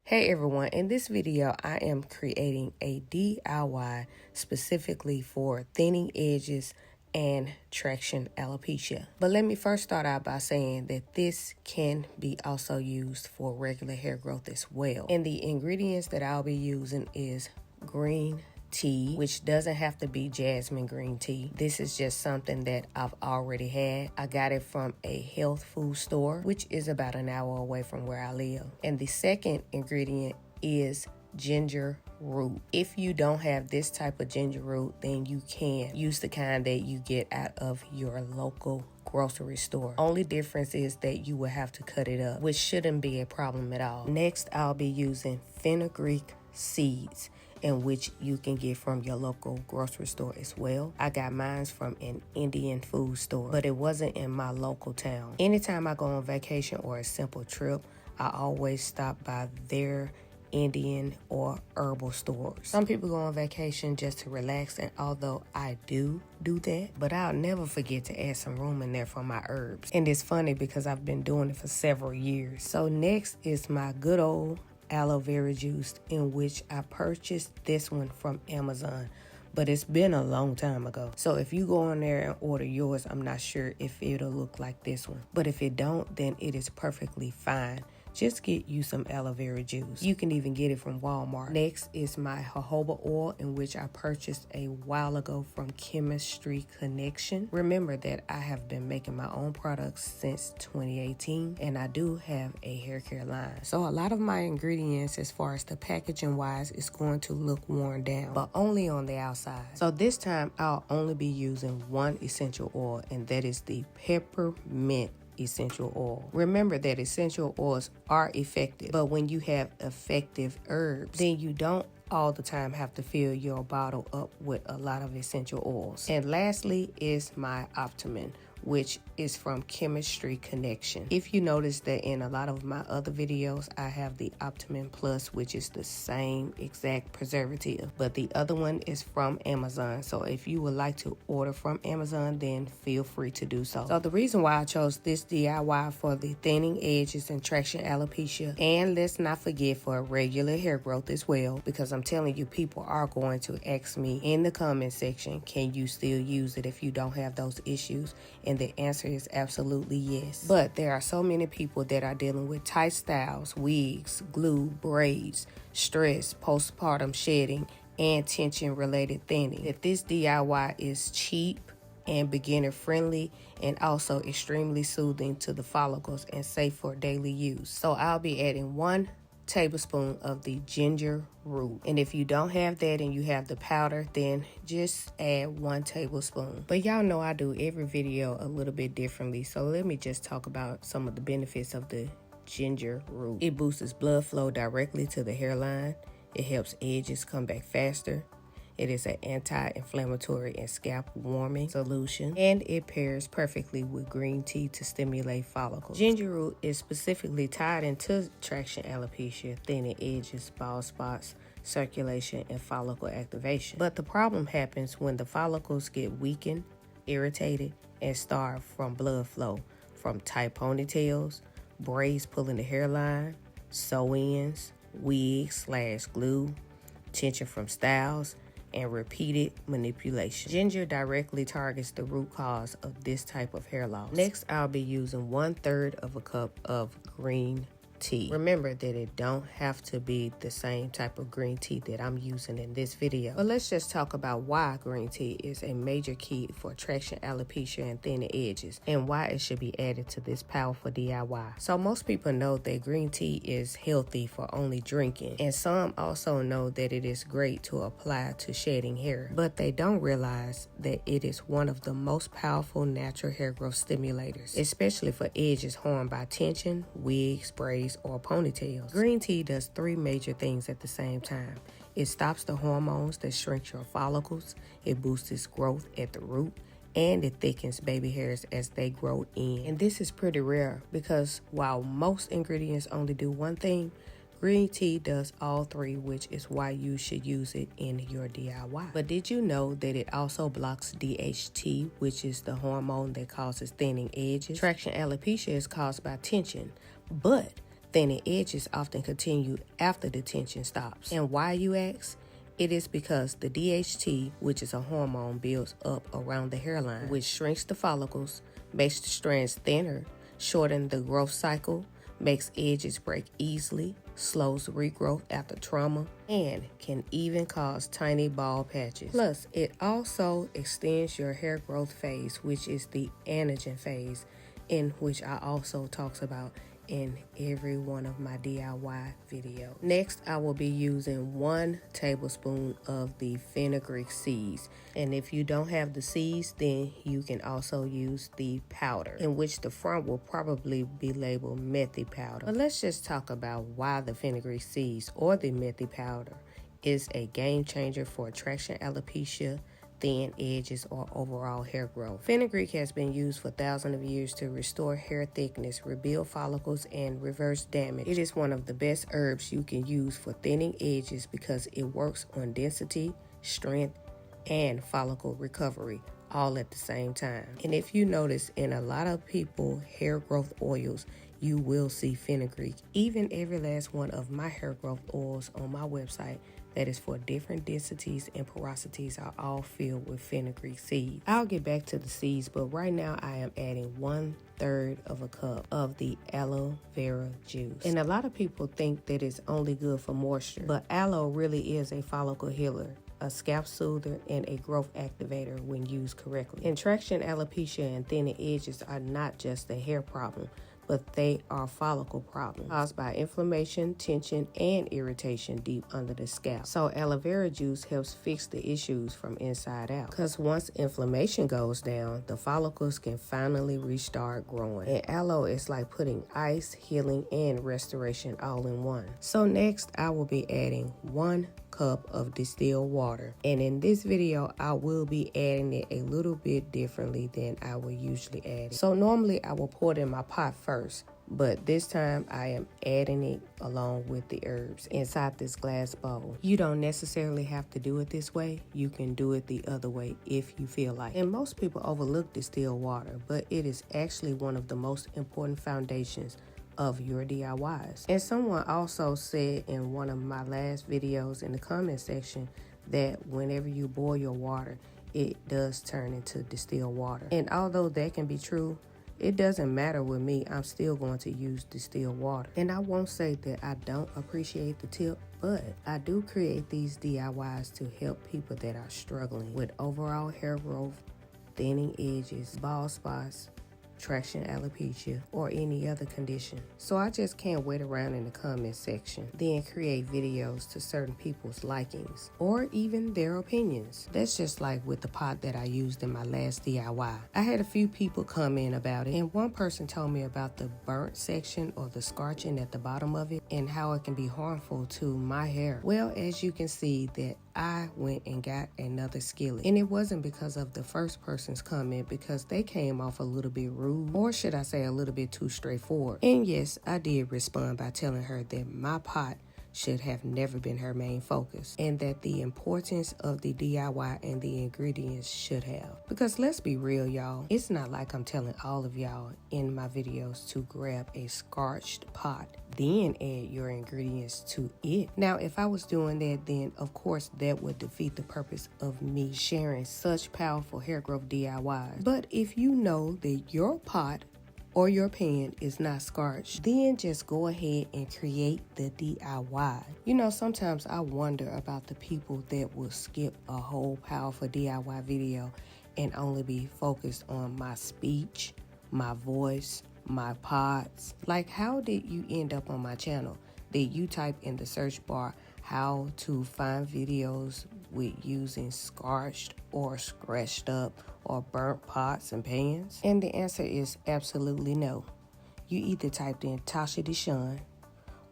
Hey everyone, in this video I am creating a DIY specifically for thinning edges and traction alopecia. But let me first start out by saying that this can be also used for regular hair growth as well. And the ingredients that I'll be using is green tea, which doesn't have to be jasmine green tea. This is just something that I've already had. I got it from a health food store, which is about an hour away from where I live. And the second ingredient is ginger root. If you don't have this type of ginger root, then you can use the kind that you get out of your local grocery store. Only difference is that you will have to cut it up, which shouldn't be a problem at all. Next, I'll be using FENUGREEK seeds, in which you can get from your local grocery store as well. I got mine from an Indian food store, but it wasn't in my local town. Anytime I go on vacation or a simple trip, I always stop by their Indian or herbal stores. Some people go on vacation just to relax, and although I do that, but I'll never forget to add some room in there for my herbs. And it's funny because I've been doing it for several years. So next is my good old aloe vera juice, in which I purchased this one from Amazon, but it's been a long time ago. So if you go on there and order yours, I'm not sure if it'll look like this one, but if it don't, then it is perfectly fine. Just get you some aloe vera juice. You can even get it from Walmart. Next is my jojoba oil, in which I purchased a while ago from Chemistry Connection. Remember that I have been making my own products since 2018, and I do have a hair care line. So a lot of my ingredients, as far as the packaging wise, is going to look worn down, but only on the outside. So this time I'll only be using one essential oil, and that is the peppermint essential oil. Remember that essential oils are effective, but when you have effective herbs, then you don't all the time have to fill your bottle up with a lot of essential oils. And lastly is my OPTIPHEN, which is from Chemistry Connection. If you notice that in a lot of my other videos, I have the OPTIPHEN Plus, which is the same exact preservative, but the other one is from Amazon. So if you would like to order from Amazon, then feel free to do so. So the reason why I chose this DIY for the thinning edges and traction alopecia, and let's not forget for regular hair growth as well, because I'm telling you, people are going to ask me in the comment section, can you still use it if you don't have those issues? And the answer is absolutely yes. But there are so many people that are dealing with tight styles, wigs, glue, braids, stress, postpartum shedding, and tension-related thinning, that this DIY is cheap and beginner friendly, and also extremely soothing to the follicles and safe for daily use. So I'll be adding 1 tablespoon of the ginger root, and if you don't have that and you have the powder, then just add 1 tablespoon. But y'all know I do every video a little bit differently, so let me just talk about some of the benefits of the ginger root. It boosts blood flow directly to the hairline. It helps edges come back faster. It is an anti-inflammatory and scalp warming solution, and it pairs perfectly with green tea to stimulate follicles. Ginger root is specifically tied into traction alopecia, thinning edges, bald spots, circulation, and follicle activation. But the problem happens when the follicles get weakened, irritated, and starved from blood flow, from tight ponytails, braids pulling the hairline, sew-ins, wigs/glue, tension from styles, and repeated manipulation. Ginger directly targets the root cause of this type of hair loss. Next, I'll be using 1/3 of a cup of green tea. Remember that it don't have to be the same type of green tea that I'm using in this video. But let's just talk about why green tea is a major key for traction alopecia and thinning edges, and why it should be added to this powerful DIY. So most people know that green tea is healthy for only drinking, and some also know that it is great to apply to shedding hair, but they don't realize that it is one of the most powerful natural hair growth stimulators, especially for edges harmed by tension, wigs, braids, or ponytails. Green tea does 3 major things at the same time. It stops the hormones that shrink your follicles, it boosts growth at the root, and it thickens baby hairs as they grow in. And this is pretty rare, because while most ingredients only do one thing, green tea does all 3, which is why you should use it in your DIY. But did you know that it also blocks DHT, which is the hormone that causes thinning edges? Traction alopecia is caused by tension, but Thinning edges often continue after the tension stops. And why, you ask? It is because the DHT, which is a hormone, builds up around the hairline, which shrinks the follicles, makes the strands thinner, shortens the growth cycle, makes edges break easily, slows regrowth after trauma, and can even cause tiny bald patches. Plus, it also extends your hair growth phase, which is the anagen phase, in which I also talks about in every one of my DIY videos. Next, I will be using 1 tablespoon of the fenugreek seeds. And if you don't have the seeds, then you can also use the powder, in which the front will probably be labeled methy powder. But let's just talk about why the fenugreek seeds or the methy powder is a game changer for traction alopecia, thin edges, or overall hair growth. Fenugreek has been used for thousands of years to restore hair thickness, rebuild follicles, and reverse damage. It is one of the best herbs you can use for thinning edges because it works on density, strength, and follicle recovery all at the same time. And if you notice, in a lot of people hair growth oils, you will see fenugreek. Even every last one of my hair growth oils on my website that is for different densities and porosities are all filled with fenugreek seeds. I'll get back to the seeds, but right now I am adding 1/3 of a cup of the aloe vera juice. And a lot of people think that it's only good for moisture, but aloe really is a follicle healer, a scalp soother, and a growth activator when used correctly. And traction alopecia and thinning edges are not just a hair problem, but they are follicle problems caused by inflammation, tension, and irritation deep under the scalp. So aloe vera juice helps fix the issues from inside out. Because once inflammation goes down, the follicles can finally restart growing. And aloe is like putting ice, healing, and restoration all in one. So next, I will be adding 1 cup of distilled water. And in this video, I will be adding it a little bit differently than I would usually add it. So normally I will pour it in my pot first, but this time I am adding it along with the herbs inside this glass bowl. You don't necessarily have to do it this way. You can do it the other way if you feel like. And most people overlook distilled water, but it is actually one of the most important foundations of your DIYs. And someone also said in one of my last videos in the comment section that whenever you boil your water, it does turn into distilled water. And although that can be true, it doesn't matter with me. I'm still going to use distilled water. And I won't say that I don't appreciate the tip, but I do create these DIYs to help people that are struggling with overall hair growth, thinning edges, bald spots, traction alopecia, or any other condition. So I just can't wait around in the comment section, then create videos to certain people's likings or even their opinions. That's just like with the pot that I used in my last DIY. I had a few people comment about it, and one person told me about the burnt section or the scorching at the bottom of it and how it can be harmful to my hair. Well, as you can see, that I went and got another skillet, and it wasn't because of the first person's comment, because they came off a little bit rude, or should I say a little bit too straightforward. And yes, I did respond by telling her that my pot should have never been her main focus, and that the importance of the DIY and the ingredients should have. Because let's be real, y'all, it's not like I'm telling all of y'all in my videos to grab a scorched pot, then add your ingredients to it. Now, if I was doing that, then of course that would defeat the purpose of me sharing such powerful hair growth DIYs. But if you know that your pot or your pan is not scorched, then just go ahead and create the DIY. You know, sometimes I wonder about the people that will skip a whole powerful DIY video and only be focused on my speech, my voice, my pots. Like, how did you end up on my channel? Did you type in the search bar how to find videos with using scorched or scratched up or burnt pots and pans? And the answer is absolutely no. You either typed in Tasha Deshawn,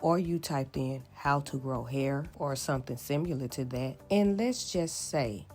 or you typed in how to grow hair or something similar to that. And let's just say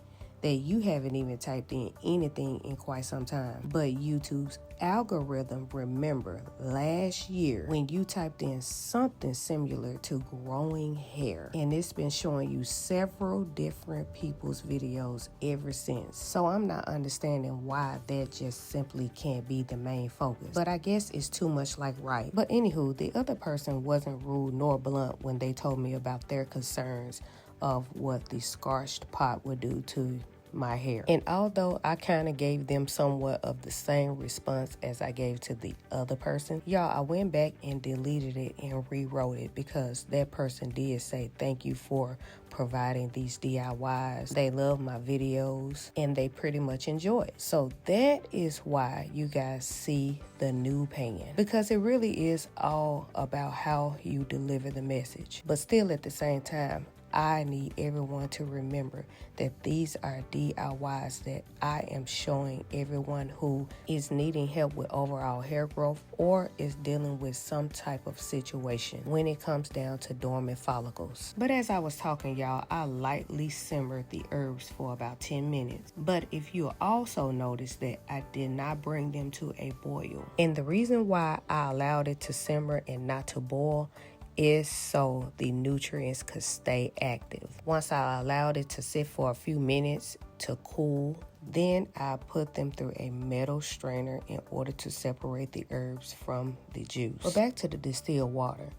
that you haven't even typed in anything in quite some time. But YouTube's algorithm remember last year when you typed in something similar to growing hair, and it's been showing you several different people's videos ever since. So I'm not understanding why that just simply can't be the main focus, but I guess it's too much like right. But anywho, the other person wasn't rude nor blunt when they told me about their concerns of what the scorched pot would do to my hair. And although I kind of gave them somewhat of the same response as I gave to the other person, y'all, I went back and deleted it and rewrote it because that person did say thank you for providing these DIYs. They love my videos and they pretty much enjoy it. So that is why you guys see the new pan, because it really is all about how you deliver the message. But still at the same time, I need everyone to remember that these are DIYs that I am showing everyone who is needing help with overall hair growth or is dealing with some type of situation when it comes down to dormant follicles. But as I was talking, y'all, I lightly simmered the herbs for about 10 minutes. But if you also notice that I did not bring them to a boil. And the reason why I allowed it to simmer and not to boil is so the nutrients could stay active. Once I allowed it to sit for a few minutes to cool, then I put them through a metal strainer in order to separate the herbs from the juice. But back to the distilled water.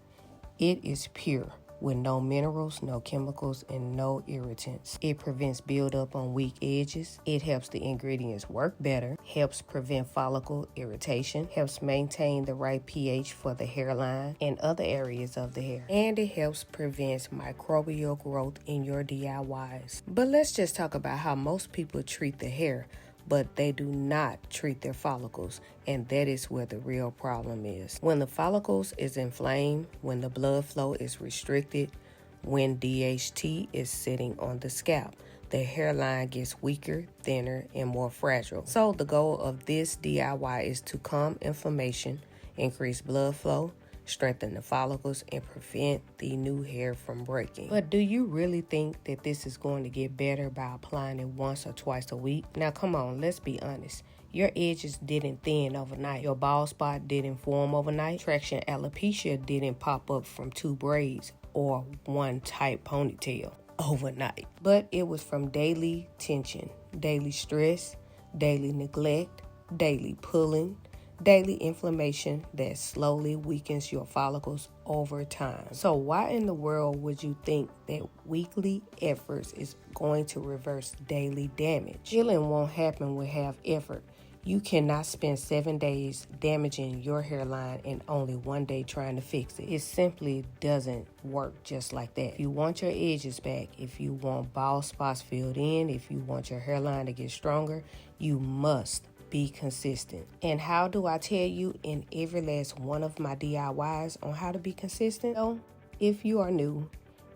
It is pure, with no minerals, no chemicals, and no irritants. It prevents buildup on weak edges. It helps the ingredients work better, helps prevent follicle irritation, helps maintain the right pH for the hairline and other areas of the hair, and it helps prevent microbial growth in your DIYs. But let's just talk about how most people treat the hair, but they do not treat their follicles, and that is where the real problem is. When the follicles is inflamed, when the blood flow is restricted, when DHT is sitting on the scalp, the hairline gets weaker, thinner, and more fragile. So the goal of this DIY is to calm inflammation, increase blood flow, strengthen the follicles, and prevent the new hair from breaking. But do you really think that this is going to get better by applying it once or twice a week? Now come on, let's be honest. Your edges didn't thin overnight. Your bald spot didn't form overnight. Traction alopecia didn't pop up from 2 braids or one tight ponytail overnight. But it was from daily tension, daily stress, daily neglect, daily pulling, daily inflammation that slowly weakens your follicles over time. So why in the world would you think that weekly efforts is going to reverse daily damage? Healing won't happen with half effort. You cannot spend 7 days damaging your hairline and only 1 day trying to fix it. It simply doesn't work just like that. If you want your edges back, if you want bald spots filled in, if you want your hairline to get stronger, you must be consistent. And how do I tell you in every last one of my DIYs on how to be consistent? So, if you are new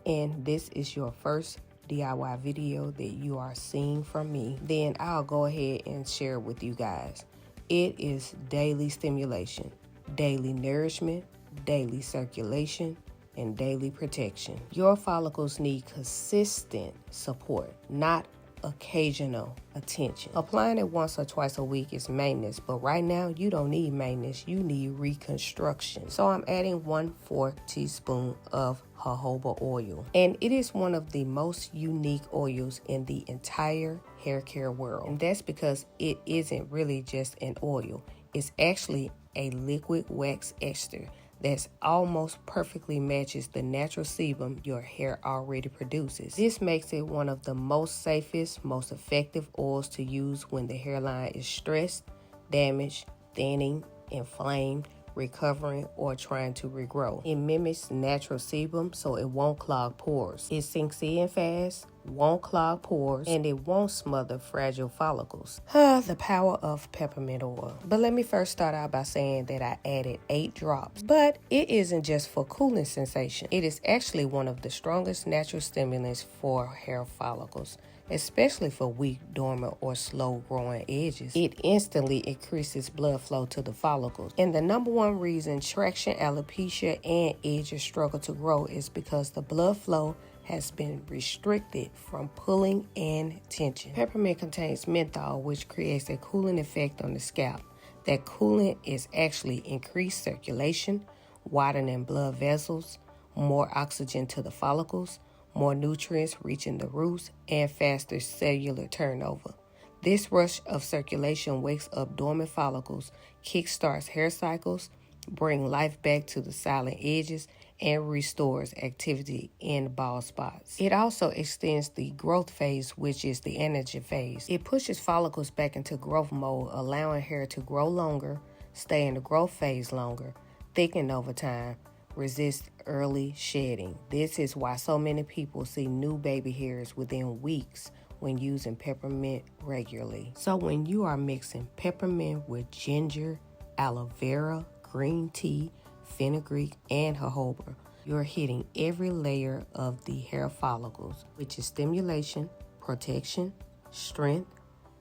and this is your first DIY video that you are seeing from me, then I'll go ahead and share it with you guys. It is daily stimulation, daily nourishment, daily circulation, and daily protection. Your follicles need consistent support, not occasional attention. Applying it once or twice a week is maintenance, but right now you don't need maintenance, you need reconstruction. So I'm adding 1/4 teaspoon of jojoba oil, and it is one of the most unique oils in the entire hair care world, and that's because it isn't really just an oil. It's actually a liquid wax ester that almost perfectly matches the natural sebum your hair already produces. This makes it one of the most safest, most effective oils to use when the hairline is stressed, damaged, thinning, inflamed, recovering, or trying to regrow. It mimics natural sebum, so it won't clog pores. It sinks in fast, won't clog pores, and it won't smother fragile follicles. The power of peppermint oil. But let me first start out by saying that I added 8 drops. But it isn't just for cooling sensation. It is actually one of the strongest natural stimulants for hair follicles, especially for weak, dormant, or slow-growing edges. It instantly increases blood flow to the follicles. And the number one reason traction alopecia and edges struggle to grow is because the blood flow has been restricted from pulling and tension. Peppermint contains menthol, which creates a cooling effect on the scalp. That cooling is actually increased circulation, widening blood vessels, more oxygen to the follicles, more nutrients reaching the roots, and faster cellular turnover. This rush of circulation wakes up dormant follicles, kickstarts hair cycles, brings life back to the silent edges, and restores activity in bald spots. It also extends the growth phase, which is the anagen phase. It pushes follicles back into growth mode, allowing hair to grow longer, stay in the growth phase longer, thicken over time, resist early shedding. This is why so many people see new baby hairs within weeks when using peppermint regularly. So when you are mixing peppermint with ginger, aloe vera, green tea, fenugreek, and jojoba, you're hitting every layer of the hair follicles, which is stimulation, protection, strength,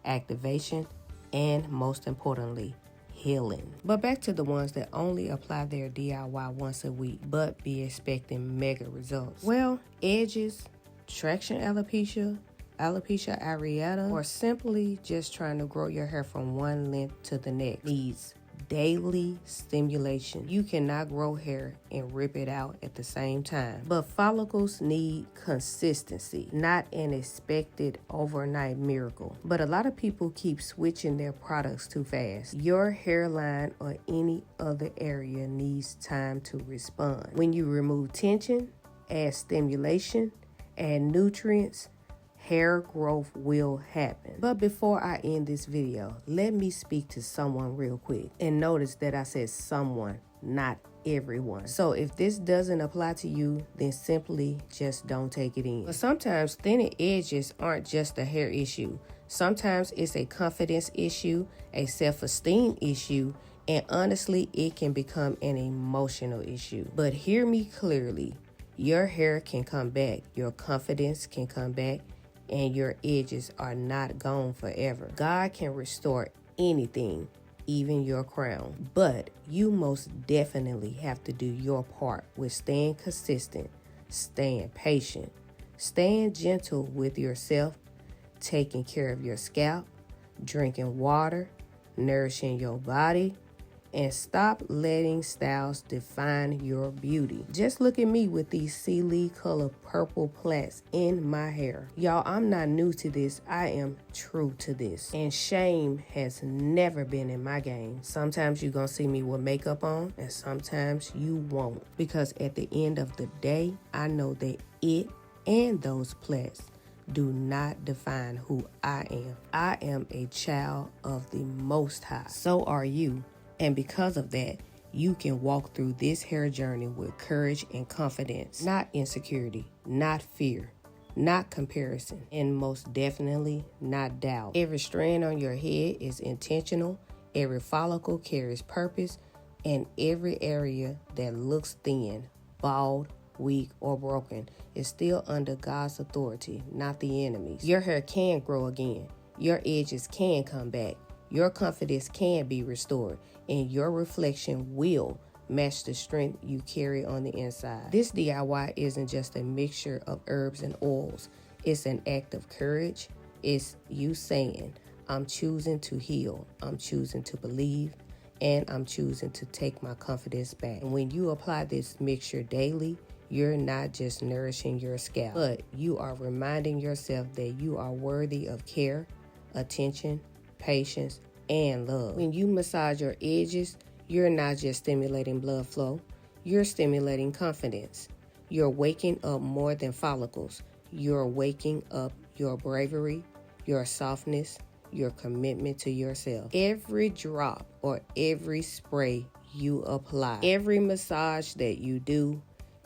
activation, and most importantly, healing. But back to the ones that only apply their DIY once a week but be expecting mega results. Well, edges, traction alopecia, alopecia areata, or simply just trying to grow your hair from one length to the next needs daily stimulation. You cannot grow hair and rip it out at the same time. But follicles need consistency, not an expected overnight miracle. But a lot of people keep switching their products too fast. Your hairline or any other area needs time to respond. When you remove tension, add stimulation, add nutrients, hair growth will happen. But before I end this video, let me speak to someone real quick. And notice that I said someone, not everyone. So if this doesn't apply to you, then simply just don't take it in. But sometimes thinning edges aren't just a hair issue. Sometimes it's a confidence issue, a self-esteem issue, and honestly, it can become an emotional issue. But hear me clearly. Your hair can come back. Your confidence can come back. And your edges are not gone forever. God can restore anything, even your crown. But you most definitely have to do your part with staying consistent, staying patient, staying gentle with yourself, taking care of your scalp, drinking water, nourishing your body, and stop letting styles define your beauty. Just look at me with these sea leaf color purple plaits in my hair. Y'all, I'm not new to this. I am true to this. And shame has never been in my game. Sometimes you're gonna see me with makeup on, and sometimes you won't. Because at the end of the day, I know that it and those plaits do not define who I am. I am a child of the Most High. So are you. And because of that, you can walk through this hair journey with courage and confidence, not insecurity, not fear, not comparison, and most definitely not doubt. Every strand on your head is intentional, every follicle carries purpose, and every area that looks thin, bald, weak, or broken is still under God's authority, not the enemy's. Your hair can grow again. Your edges can come back. Your confidence can be restored, and your reflection will match the strength you carry on the inside. This DIY isn't just a mixture of herbs and oils. It's an act of courage. It's you saying, I'm choosing to heal, I'm choosing to believe, and I'm choosing to take my confidence back. And when you apply this mixture daily, you're not just nourishing your scalp, but you are reminding yourself that you are worthy of care, attention, patience, and love. When you massage your edges, you're not just stimulating blood flow, you're stimulating confidence. You're waking up more than follicles. You're waking up your bravery, your softness, your commitment to yourself. Every drop or every spray you apply, every massage that you do,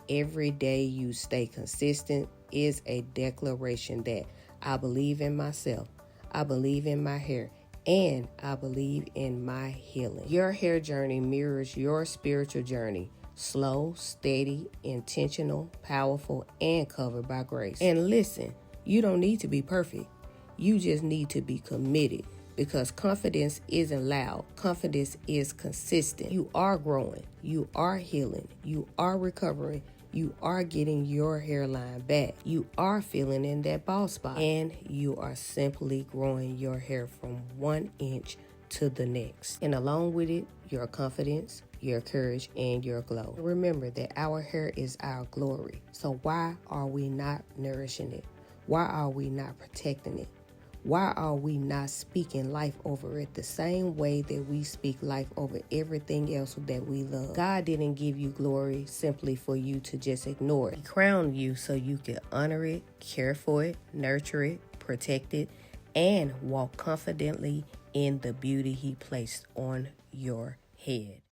every day you stay consistent is a declaration that I believe in myself, I believe in my hair, and I believe in my healing. Your hair journey mirrors your spiritual journey. Slow, steady, intentional, powerful, and covered by grace. And listen, you don't need to be perfect. You just need to be committed, because confidence isn't loud. Confidence is consistent. You are growing. You are healing. You are recovering. you are getting your hairline back. You are filling in that bald spot, and you are simply growing your hair from 1 inch to the next. And along with it, your confidence, your courage, and your glow. Remember that our hair is our glory. So why are we not nourishing it? Why are we not protecting it? Why are we not speaking life over it the same way that we speak life over everything else that we love? God didn't give you glory simply for you to just ignore it. He crowned you so you could honor it, care for it, nurture it, protect it, and walk confidently in the beauty He placed on your head.